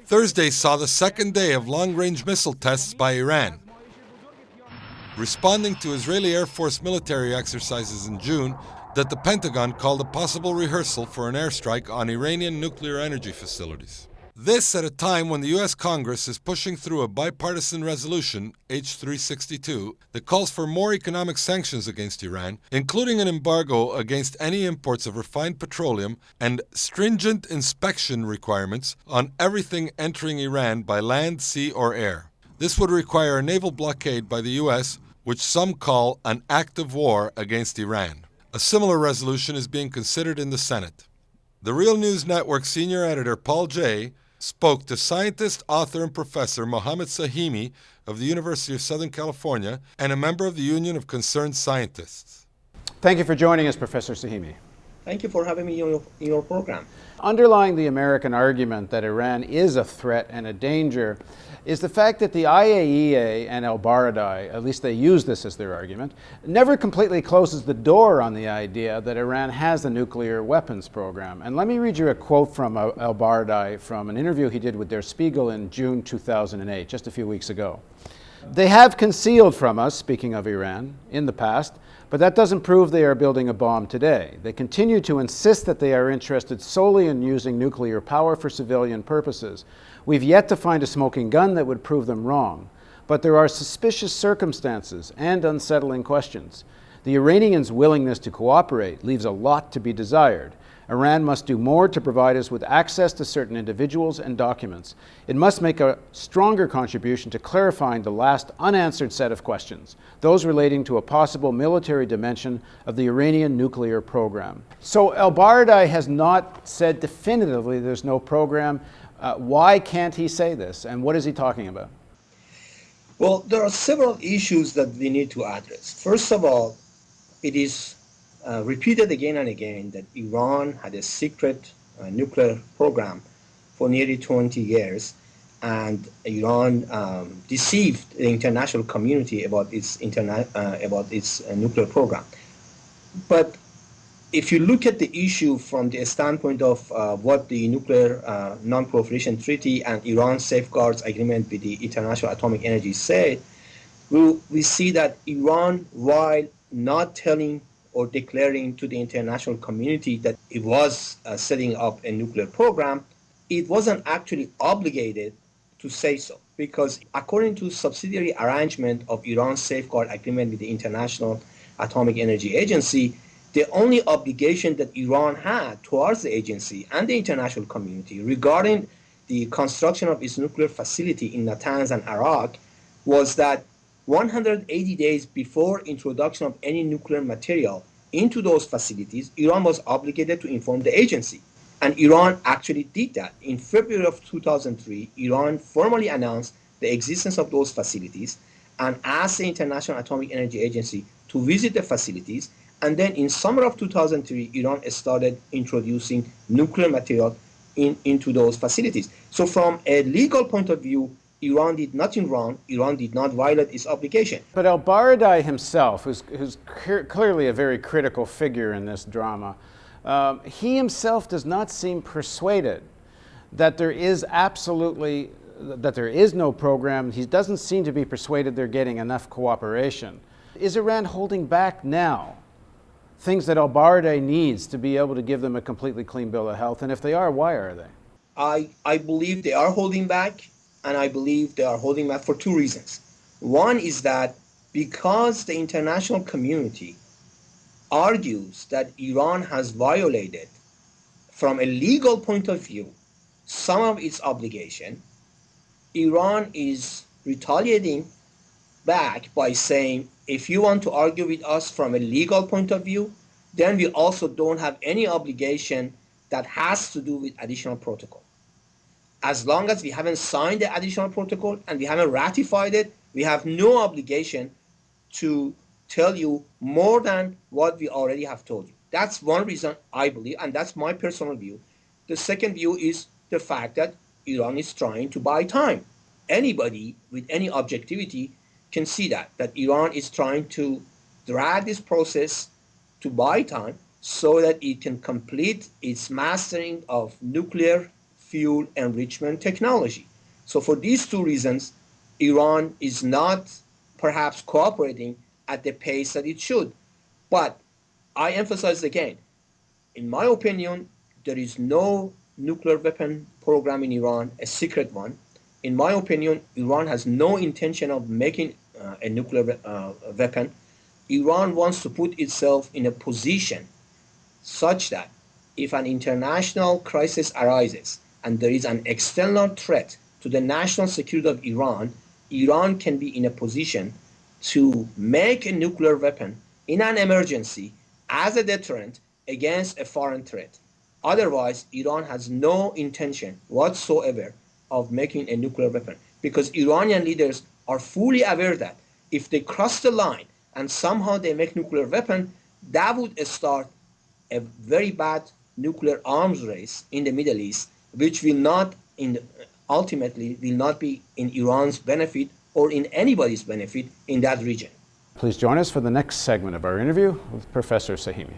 Thursday saw the second day of long-range missile tests by Iran. Responding to Israeli Air Force military exercises in June that the Pentagon called a possible rehearsal for an airstrike on Iranian nuclear energy facilities. This at a time when the U.S. Congress is pushing through a bipartisan resolution, H.362, that calls for more economic sanctions against Iran, including an embargo against any imports of refined petroleum and stringent inspection requirements on everything entering Iran by land, sea, or air. This would require a naval blockade by the U.S., which some call an act of war against Iran. A similar resolution is being considered in the Senate. The Real News Network senior editor Paul Jay spoke to scientist, author, and professor Muhammad Sahimi of the University of Southern California and a member of the Union of Concerned Scientists. Thank you for joining us, Professor Sahimi. Thank you for having me in your program. Underlying the American argument that Iran is a threat and a danger is the fact that the IAEA and El-Baradei, at least they use this as their argument, never completely closes the door on the idea that Iran has a nuclear weapons program. And let me read you a quote from El-Baradei from an interview he did with Der Spiegel in June 2008, just a few weeks ago. They have concealed from us, speaking of Iran, in the past, but that doesn't prove they are building a bomb today. They continue to insist that they are interested solely in using nuclear power for civilian purposes. We've yet to find a smoking gun that would prove them wrong, but there are suspicious circumstances and unsettling questions. The Iranians' willingness to cooperate leaves a lot to be desired. Iran must do more to provide us with access to certain individuals and documents. It must make a stronger contribution to clarifying the last unanswered set of questions, those relating to a possible military dimension of the Iranian nuclear program. So El-Baradei has not said definitively there's no program. Why can't he say this, and what is he talking about? Well, there are several issues that we need to address. First of all, it is repeated again and again that Iran had a secret nuclear program for nearly 20 years, and Iran deceived the international community about its nuclear program. But if you look at the issue from the standpoint of what the Nuclear Non-Proliferation Treaty and Iran Safeguards Agreement with the International Atomic Energy said, we see that Iran, while not telling or declaring to the international community that it was setting up a nuclear program, it wasn't actually obligated to say so. Because according to subsidiary arrangement of Iran's Safeguard Agreement with the International Atomic Energy Agency, the only obligation that Iran had towards the agency and the international community regarding the construction of its nuclear facility in Natanz and Iraq was that 180 days before introduction of any nuclear material into those facilities, Iran was obligated to inform the agency. And Iran actually did that. In February of 2003, Iran formally announced the existence of those facilities and asked the International Atomic Energy Agency to visit the facilities. And then in summer of 2003, Iran started introducing nuclear material into those facilities. So from a legal point of view, Iran did nothing wrong. Iran did not violate its obligation. But El-Baradei himself, who's clearly a very critical figure in this drama, he himself does not seem persuaded that there is no program. He doesn't seem to be persuaded they're getting enough cooperation. Is Iran holding back now things that El-Baradei needs to be able to give them a completely clean bill of health? And if they are, why are they? I believe they are holding back, and I believe they are holding back for two reasons. One is that because the international community argues that Iran has violated, from a legal point of view, some of its obligation, Iran is retaliating back by saying, if you want to argue with us from a legal point of view, then we also don't have any obligation that has to do with additional protocol. As long as we haven't signed the additional protocol and we haven't ratified it, we have no obligation to tell you more than what we already have told you. That's one reason I believe, and that's my personal view. The second view is the fact that Iran is trying to buy time. Anybody with any objectivity can see that Iran is trying to drag this process to buy time so that it can complete its mastering of nuclear fuel enrichment technology. So for these two reasons, Iran is not perhaps cooperating at the pace that it should. But I emphasize again, in my opinion, there is no nuclear weapon program in Iran, a secret one. In my opinion, Iran has no intention of making a nuclear weapon. Iran wants to put itself in a position such that if an international crisis arises and there is an external threat to the national security of Iran, Iran can be in a position to make a nuclear weapon in an emergency as a deterrent against a foreign threat. Otherwise, Iran has no intention whatsoever of making a nuclear weapon because Iranian leaders are fully aware that if they cross the line and somehow they make nuclear weapon, that would start a very bad nuclear arms race in the Middle East, which will not ultimately will not be in Iran's benefit or in anybody's benefit in that region. Please join us for the next segment of our interview with Professor Sahimi.